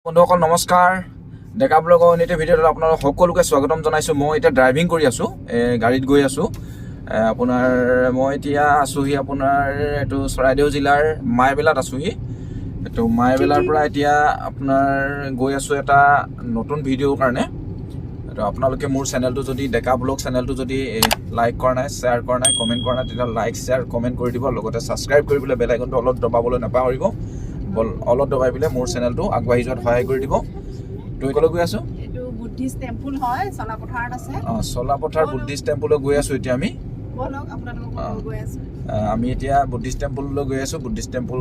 বন্ধুসকল নমস্কাৰ ডেকা ব্লগৰ অনিতে ভিডিঅ'ত আপোনালোক সকলোকে স্বাগতম জনাইছোঁ। মই এতিয়া ড্ৰাইভিং কৰি আছোঁ, গাড়ীত গৈ আছোঁ। আপোনাৰ মই এতিয়া আছোঁহি আপোনাৰ এইটো চৰাইদেউ জিলাৰ মাইবেলাত আছোঁহি। এইটো মাইবেলাৰ পৰা এতিয়া আপোনাৰ গৈ আছোঁ এটা নতুন ভিডিঅ'ৰ কাৰণে। তো আপোনালোকে মোৰ চেনেলটো যদি ডেকা ব্লগ চেনেলটো যদি লাইক কৰা নাই, শ্বেয়াৰ কৰা নাই, কমেণ্ট কৰা নাই, তেতিয়া লাইক শ্বেয়াৰ কমেণ্ট কৰি দিব। লগতে ছাবস্ক্ৰাইব কৰি পেলাই বেল আইকনটো অলপ দবাবলৈ নাপাহৰিব। অলপ দবাই পেলাই মোৰ চেনেলটো আগবাঢ়ি যোৱাত সহায় কৰি দিব। তুমি ক'লৈ গৈ আছোঁ? এইটো বুদ্ধিষ্ট টেম্পল হয়, চলাপথাৰত আছে। চলাপথাৰ বুদ্ধিষ্ট টেম্পললৈ গৈ আছোঁ এতিয়া আমি। আমি এতিয়া বুদ্ধিষ্ট টেম্পললৈ গৈ আছোঁ। বুদ্ধিষ্ট টেম্পল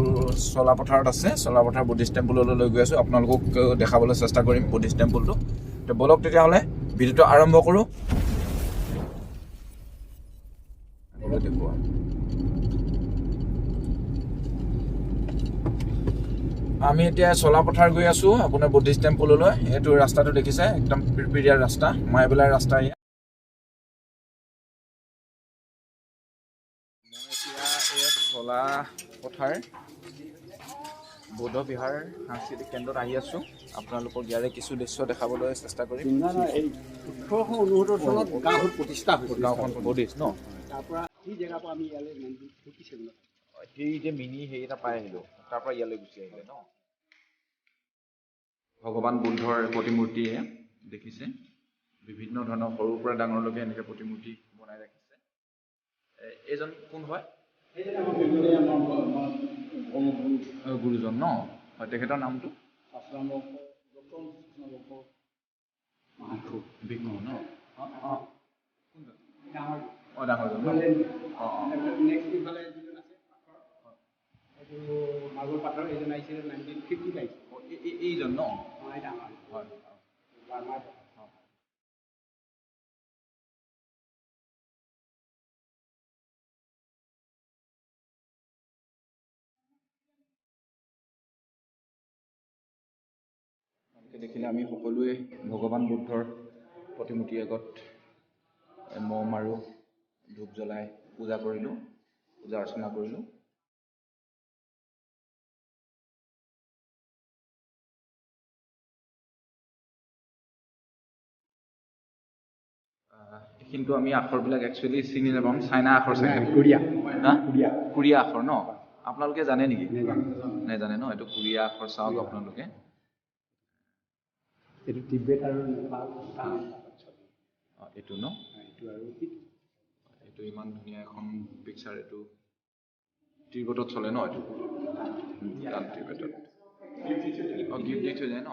চলাপথাৰত আছে। চলাপথাৰ বুদ্ধিষ্ট টেম্পললৈ গৈ আছোঁ। আপোনালোকক দেখাবলৈ চেষ্টা কৰিম বুদ্ধিষ্ট টেম্পলটো। তো বলক তেতিয়াহ'লে ভিডিঅ'টো আৰম্ভ কৰোঁ। আমি এতিয়া চলাপথাৰ গৈ আছোঁ আপোনাৰ বুদ্ধিষ্ট টেম্পললৈ। এইটো ৰাস্তাটো দেখিছে, একদম পিৰপিৰিয়া ৰাস্তা, মাইবেলাৰ ৰাস্তা। মই এতিয়া এই চলাপথাৰ বৌদ্ধ বিহাৰ সাংস্কৃতিক কেন্দ্ৰত আহি আছোঁ। আপোনালোকক ইয়াৰে কিছু দৃশ্য দেখাবলৈ চেষ্টা কৰিম। 1869 চনত গাঁওখন প্ৰতিষ্ঠা হৈছিল। গাঁওখন বুদ্ধিষ্ট ন? তাৰ পৰা সেই জেগাৰ পৰা আমি ইয়ালৈ ঢুকিছিলোঁ। সেই যে মিনি হেৰি এটা পাই আহিলোঁ, তাৰ পৰা ইয়ালৈ গুচি আহিলে ন? ভগৱান বুদ্ধৰ প্ৰতিমূৰ্তিয়ে দেখিছে, বিভিন্ন ধৰণৰ সৰুৰ পৰা ডাঙৰলৈকে এনেকৈ প্ৰতিমূৰ্তি বনাই ৰাখিছে। এইজন কোন হয়? গুৰুজন ন? হয়, তেখেতৰ নামটো ভিক্ষু ন? ডাঙৰজন ন? মাৰ্বল পাথৰ এইজন আহিছিলে 1950 আহিছে। এইজন ন? হয়। দেখিলে আমি সকলোৱে ভগৱান বুদ্ধৰ প্ৰতিমূৰ্তিৰ আগত মম আৰু ধূপ জ্বলাই পূজা কৰিলোঁ, পূজা অৰ্চনা কৰিলোঁ। কিন্তু আমি আখৰবিলাক একচুৱেলি চিনি নাপাম, চাইনা আখৰ চাগে। কোৰিয়া আখৰ ন? আপোনালোকে জানে নেকি? নেজানে ন? এইটো কোৰিয়া আখৰ চাওক আপোনালোকে। এইটো টিবেট আৰু নেপাল। এইটো ন? এইটো ইমান ধুনীয়া এখন পিকচাৰ। এইটো টিবেটত চলে ন? এইটো টিবেটত গিফ্ট দি থৈ যায় ন?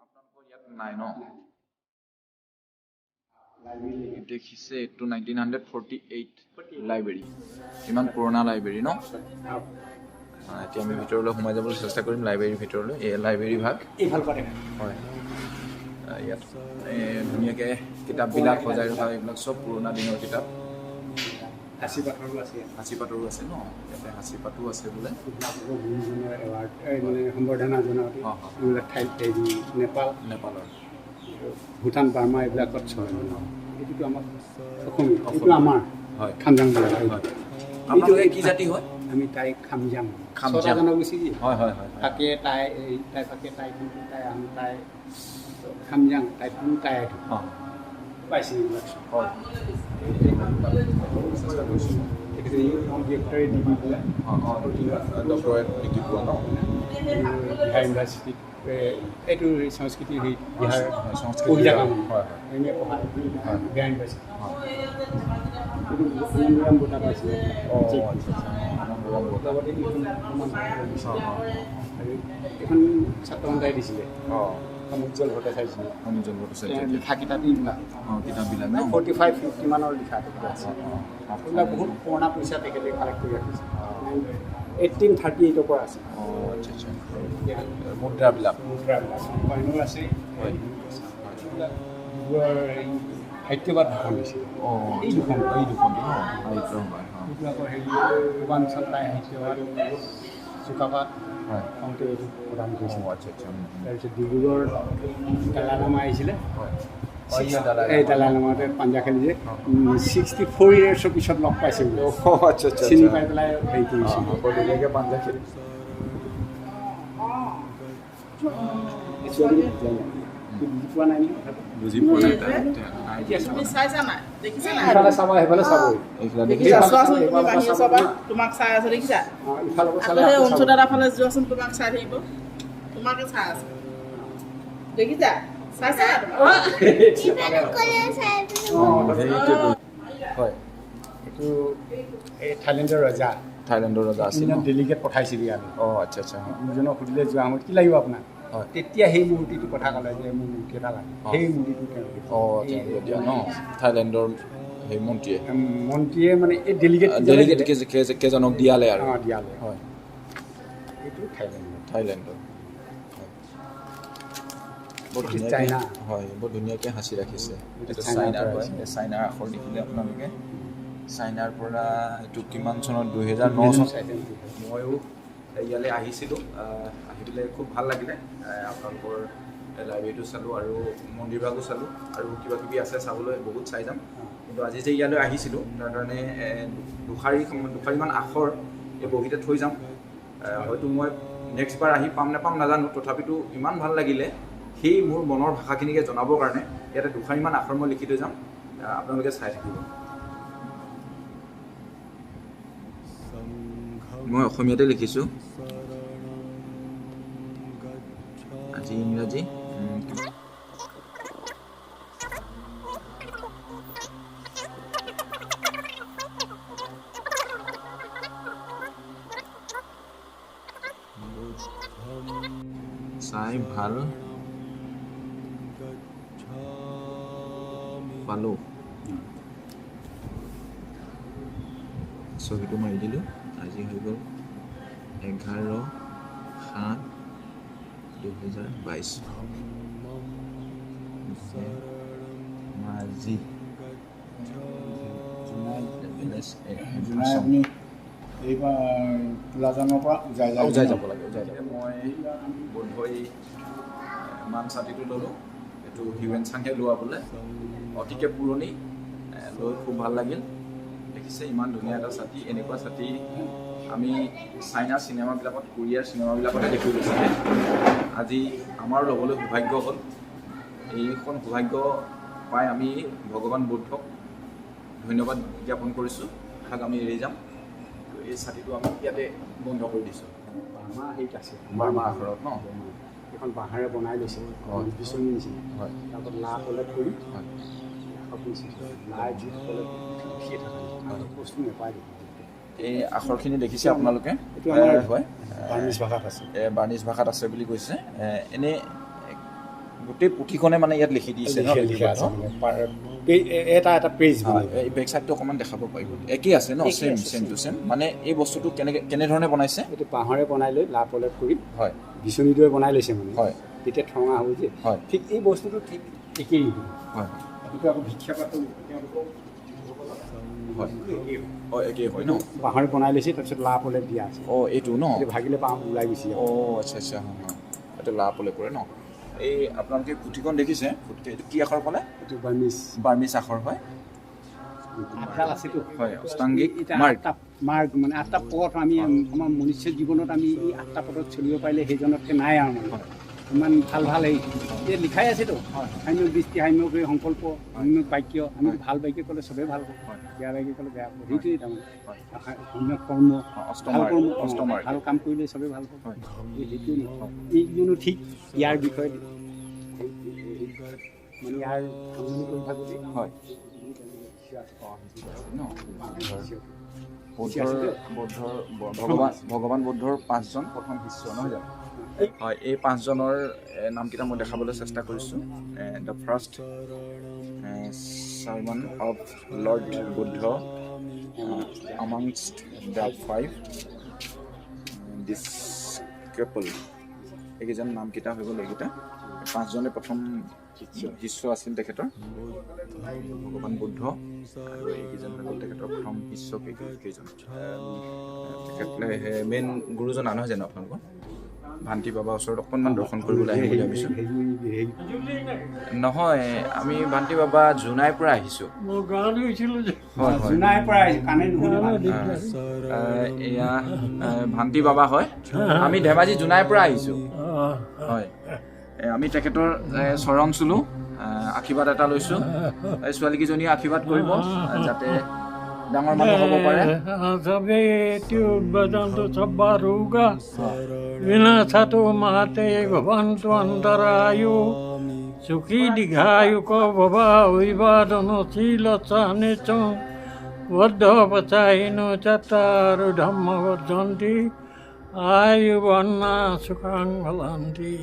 আপোনালোকৰ ইয়াত নাই ন? দেখিছে, এইটো 1948 লাইব্ৰেৰী। ইমান পুৰণা লাইব্ৰেৰী ন? এতিয়া আমি ভিতৰলৈ সোমাই যাবলৈ চেষ্টা কৰিম, লাইব্ৰেৰীৰ ভিতৰলৈ। এই লাইব্ৰেৰী ভাগ হয়। ইয়াত ধুনীয়াকৈ কিতাপবিলাক সজাই ৰখা, এইবিলাক চব পুৰণা দিনৰ কিতাপ। সাঁচি পাথৰো আছে। সাঁচি পাতৰো আছে ন? ইয়াতে সাঁচি পাতো আছে বোলে। গুৰুজনাৰ এৱাৰ্ড মানে সম্বৰ্ধনা জনাওঁতে এইবিলাক ঠাইত নেপালৰ ভূটান, বাৰ্মা এইবিলাকত চলে। এইটোতো আমাৰ অসমীয়া, এইটো আমাৰ হয় খামজাং বোলা হয়। আপোনালোকে কি জাতি হয়? আমি তাই খামজাং জনগোষ্ঠী হয়। তাকে তাই থাকে, তাই কিন্তু তাই আমি তাই খামজাং, তাই কোনো তাই পাইছে এইবিলাক হয়। বিহাৰ ইউনিভাৰ্চিটিত এইটো সংস্কৃতিৰ হেৰি বিহাৰ সংস্কৃতি কাম এনে পঢ়ায় বিহাৰ ইউনিভাৰ্চিটি। এইটো বঁটা পাইছিলে। এইখন ছাত্ৰ সন্থাই দিছিলে। উজ্জ্বল ভট্টাচাৰ্য লিখা কিতাপবিলাক 45-50 মানৰ লিখা আছে। এইবিলাক বহুত পুৰণা পইচা তেখেতে কালেক্ট কৰি ৰাখিছে। 1838ৰ পৰা আছে। মুদ্ৰাবিলাক কইনৰ আছে। সাহিত্যবাদ ভাষণ দিছিলে। এই দুখন এইবিলাকৰ হেৰি পূৰ্বাঞ্চল তাই সাহিত্যবাদ চুকাফা খংতে এইটো প্ৰদান কৰিছিল। তাৰপিছত ডিব্ৰুগড় দালানামা আহিছিলে। এই দালানামাতে পাঞ্জা খেলি যে 64 ইয়াৰ্ছৰ পিছত লগ পাইছিল। চিনি পাই পেলাই হেৰি কৰিছিল। পাঞ্জা খেলি একচুৱেলি বুজি পোৱা নাই বুজি পোৱা নাই তুমি চাইছা নাই দেখিছা নাই ইফালে চাব সেইফালে চাবই দেখিছা চোৱাচোন তুমি বাহিৰ চাবা তোমাক চাই আছে দেখিছা ইফালৰ পৰা আকৌ চালে সেই অঞ্চল দাদাৰ ফালে যোৱাচোন তোমাক চাই থাকিব তোমাকে চাই আছে দেখিছা চাইছা হয় এইটো এই থাইলেণ্ডৰ ৰজা থাইলেণ্ডৰ ৰজা আছিল চীনত ডেলিগেট পঠাইছিলোঁ আমি আচ্ছা আচ্ছা দুজনক সুধিলে যোৱা সময়ত কি লাগিব আপোনাক হয় তেতিয়া সেই মূৰ্তিটোৰ কথা ক'লে যে মোৰ মূৰ্তি এটা লাগে সেই মূৰ্তিটো তেওঁলোকে দিয়া ন থাইলেণ্ডৰ সেই মন্ত্ৰীয়ে মানে এই ডেলিগেট কেইজনক দিয়ালে আৰু দিয়ালে হয় এইটো থাইলেণ্ডৰ বৰ চাইনা হয় বৰ ধুনীয়াকৈ সাঁচি ৰাখিছে এইটো চাইনাৰ হয় চাইনাৰ আখৰ দেখিলে আপোনালোকে চাইনাৰ পৰা এইটো কিমান চনত 2009 চনত ময়ো ইয়ালৈ আহিছিলোঁ আহি পেলাই খুব ভাল লাগিলে আপোনালোকৰ লাইব্ৰেৰীটো চালোঁ আৰু মন্দিৰভাগো চালোঁ আৰু কিবা কিবি আছে চাবলৈ বহুত চাই যাম কিন্তু আজি যে ইয়ালৈ আহিছিলোঁ তাৰ কাৰণে দুষাৰিমান আখৰ এই বহীতে থৈ যাম হয়তো মই নেক্সট বাৰ আহি পাম নাপাম নাজানো তথাপিতো ইমান ভাল লাগিলে সেই মোৰ মনৰ ভাষাখিনিকে জনাবৰ কাৰণে ইয়াতে দুষাৰিমান আখৰ মই লিখি থৈ যাম আপোনালোকে চাই থাকিব মই অসমীয়াতে লিখিছোঁ আজি ইংৰাজী চাই ভাল পালোঁ ছবিটো মাৰি দিলোঁ আজি হৈ গ'ল 11/7/2022 মাজি আপুনি এইবাৰ তোলাজানৰ পৰা উজাই যাব লাগে মই বোধহয় মান ছাতিটো ল'লোঁ এইটো হিউৱেন চাঙে লোৱা বোলে অতিকে পুৰণি লৈ খুব ভাল লাগিল দেখিছে ইমান ধুনীয়া এটা ছাতি এনেকুৱা ছাতি আমি চাইনা চিনেমাবিলাকত কোৰিয়াৰ চিনেমাবিলাকতে দেখি গৈছিলে আজি আমাৰ ল'বলৈ সৌভাগ্য হ'ল এইখন সৌভাগ্য পাই আমি ভগৱান বুদ্ধক ধন্যবাদ জ্ঞাপন কৰিছোঁ তাক আমি এৰি যাম এই ছাতিটো আমি ইয়াতে বন্ধ কৰি দিছোঁ বাঁহৰ হেৰিত আছে বাৰ্মা আখৰত ন এখন বাঁহেৰে বনাই লৈছে বিচনী নিচিনা হয় তাৰপৰা লা পলেট কৰি হয় লাই জুইত পলেট উঠিয়ে থাকে বস্তু নাপায় এই আখৰখিনি দেখিছে আপোনালোকে এইটো আমাৰ হয় বাৰ্মিজ ভাষাত আছে বাৰ্মিজ ভাষাত আছে বুলি কৈছে এনেই গোটেই পুথিখনে মানে ইয়াত লিখি দিছে এটা পেজ এই বেক চাইডটো অকণমান দেখাব পাৰিব একেই আছে ন চেম টু চেম মানে এই বস্তুটো কেনেধৰণে বনাইছে এইটো বাঁহৰে বনাই লৈ লা পলেট কৰি হয় বিচনী দৰে বনাই লৈছে মানে হয় তেতিয়া ঠঙা হৈ যে হয় ঠিক এই বস্তুটো ঠিক একেই হয় এইটো আকৌ ভিক্ষা পাত্ৰ হয় একেই হয় ন বাঁহৰে বনাই লৈছে তাৰপিছত লা পলেট দিয়া আছে এইটো ন ভাগিলে পাওঁ ওলাই গুচি যাব আচ্ছা এইটো লা পলে পৰে ন এই আপোনালোকে পুথিখন দেখিছে এইটো কি আখৰ ক'লে এইটো বাৰ্মিজ আখৰ হয় আঠডাল আছেতো হয় অষ্টাংগিক মাৰ্গ মানে 8টা পথ আমি আমাৰ মনুষ্য জীৱনত আমি এই 8টা পথত চলিব পাৰিলে সেইজনতকৈ নাই আৰু মানে ইমান ভাল ভাল এই লিখাই আছেতো সাম্যক দৃষ্টি সাম্যক সংকল্প সাম্যক বাক্য আমি ভাল বাক্য ক'লে চবেই ভাল পাওঁ বেয়া বাক্য ক'লে বেয়া পাওঁ সেইটোৱেই তাৰমানে সাম্যক কৰ্ম ভাল কাম কৰিলে চবেই ভাল পাওঁ সেইটোৱে এইজনো ঠিক ইয়াৰ বিষয়ে মানে ইয়াৰ আমনি কৰি থাকোঁতে হয় ভগৱান বুদ্ধৰ 5জন প্ৰথম শিষ্য নহয় জানো হয় এই 5জনৰ নামকেইটা মই দেখাবলৈ চেষ্টা কৰিছোঁ the first sermon of lord Buddha amongst the 5 disciples এইকেইজন নামকেইটা হৈ গ'ল এইকেইটা 5জনে প্ৰথম শিষ্য আছিল তেখেতৰ ভগৱান বুদ্ধ আৰু এইকেইজন হৈ গ'ল তেখেতৰ প্ৰথম শিষ্য কেইজন তেখেতলে মেইন গুৰুজন নহয় জানো আপোনালোকৰ ভান্তি বাবাৰ ওচৰত অকণমান দৰ্শন কৰিবলৈ আহিম বুলি ভাবিছোঁ নহয় আমি ভান্তি বাবা জোনাইৰ পৰা আহিছোঁ এয়া ভান্তি বাবা হয় আমি ধেমাজি জোনাইৰ পৰা আহিছোঁ হয় আমি তেখেতৰ চৰণ চুলো আশীৰ্বাদ এটা লৈছোঁ ছোৱালীকেইজনীয়ে আশীৰ্বাদ কৰিব যাতে ডাঙৰ মানুহ হ'ব পাৰে विनाशतो महते भवन्तु अन्तरायु सुखी दीर्घायुको भव विवादनशीलचानिचं वद्धपचायिनो चत्वारो धम्म वर्धन्ति आयुर्वर्णा सुखं फलन्ति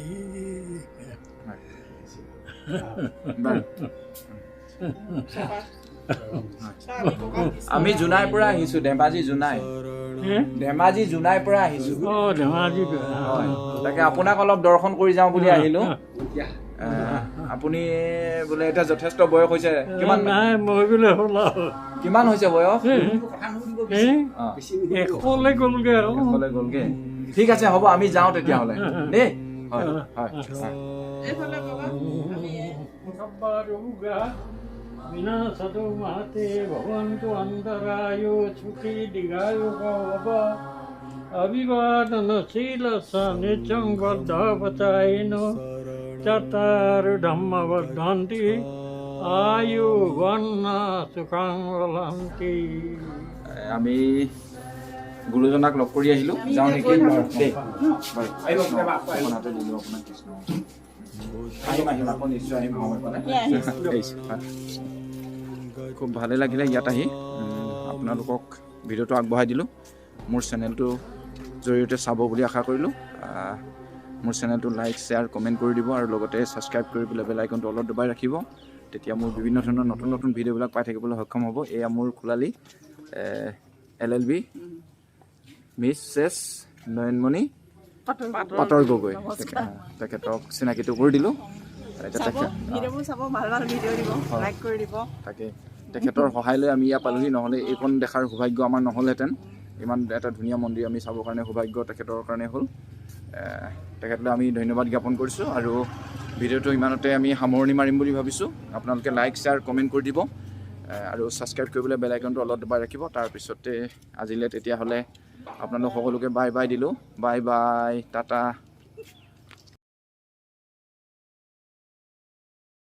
আমি জোনাইৰ পৰা আহিছো ধেমাজি জোনাই পৰা আহিছো ধেমাজি তাকে আপোনাক অলপ দৰ্শন কৰি যাওঁ বুলি আহিলো আপুনি বোলে এতিয়া যথেষ্ট বয়স হৈছে কিমান হৈছে বয়স গ'লগে ঠিক আছে হ'ব আমি যাওঁ তেতিয়াহ'লে দেই विनाशतो महते भवन्तु अन्तरायो सुखी दीर्घायुको भव अभिवादनशीलनित्यं वर्धपचायिनो चत्वारो धम्म वर्धन्ति आयुर्वर्णा सुखं फलन्ति আমি গুৰুজনাক লগ কৰি আহিলো যাওঁ নেকি দেই খুব ভালে লাগিলে ইয়াত আহি আপোনালোকক ভিডিঅ'টো আগবঢ়াই দিলোঁ মোৰ চেনেলটো জৰিয়তে চাব বুলি আশা কৰিলোঁ মোৰ চেনেলটো লাইক শ্বেয়াৰ কমেণ্ট কৰি দিব আৰু লগতে ছাবস্ক্ৰাইব কৰি পেলাই বেল আইকনটো অলপ দবাই ৰাখিব তেতিয়া মোৰ বিভিন্ন ধৰণৰ নতুন নতুন ভিডিঅ'বিলাক পাই থাকিবলৈ সক্ষম হ'ব এয়া মোৰ খোলালি LLB মিছেছ নয়নমণি পাটৰ গগৈ তেখেতক চিনাকিটো কৰি দিলোঁ তাকে তেখেতৰ সহায় লৈ আমি ইয়াত পালোহি নহ'লে এইখন দেখাৰ সৌভাগ্য আমাৰ নহ'লহেঁতেন ইমান এটা ধুনীয়া মন্দিৰ আমি চাবৰ কাৰণে সৌভাগ্য তেখেতৰ কাৰণে হ'ল তেখেতলৈ আমি ধন্যবাদ জ্ঞাপন কৰিছোঁ আৰু ভিডিঅ'টো ইমানতে আমি সামৰণি মাৰিম বুলি ভাবিছোঁ আপোনালোকে লাইক শ্বেয়াৰ কমেণ্ট কৰি দিব আৰু ছাবস্ক্ৰাইব কৰিবলৈ বেল আইকনটো অলপ দবাই ৰাখিব তাৰপিছতে আজিলৈ তেতিয়াহ'লে আপোনালোক সকলোকে বাই বাই দিলোঁ বাই বাই টাটা